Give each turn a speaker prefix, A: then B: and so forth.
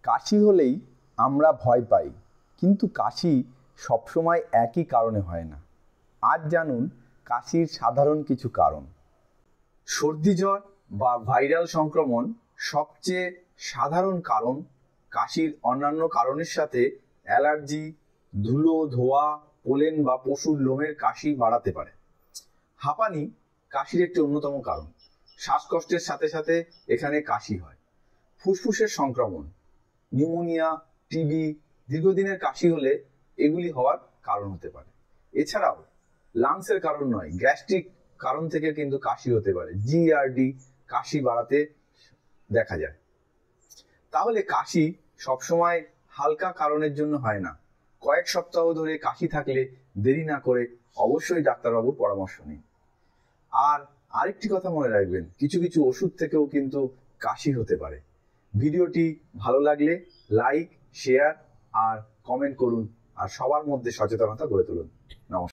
A: কাশি হলেই আমরা ভয় পাই, কিন্তু কাশি সবসময় একই কারণে হয় না। আজ জানুন কাশির সাধারণ কিছু কারণ। সর্দি জ্বর বা ভাইরাল সংক্রমণ সবচেয়ে সাধারণ কারণ। কাশির অন্যান্য কারণের সাথে অ্যালার্জি, ধুলো, ধোঁয়া, পোলেন বা পশুর লোমের কাশি বাড়াতে পারে। হাঁপানি কাশির একটি অন্যতম কারণ। শ্বাসকষ্টের সাথে সাথে এখানে কাশি হয়। ফুসফুসের সংক্রমণ, নিউমোনিয়া, টিবি, দীর্ঘদিনের কাশি হলে এগুলি হওয়ার কারণ হতে পারে। এছাড়াও লাংসের কারণ নয়, গ্যাস্ট্রিক কারণ থেকে কিন্তু কাশি হতে পারে। জিআরডি কাশি বাড়াতে দেখা যায়। তাহলে কাশি সবসময় হালকা কারণের জন্য হয় না। কয়েক সপ্তাহ ধরে কাশি থাকলে দেরি না করে অবশ্যই ডাক্তারবাবুর পরামর্শ নিন। আর আরেকটি কথা মনে রাখবেন, কিছু কিছু ওষুধ থেকেও কিন্তু কাশি হতে পারে। ভিডিওটি ভালো লাগলে লাইক, শেয়ার আর কমেন্ট করুন, আর সবার মধ্যে সচেতনতা গড়ে তুলুন। নমস্কার।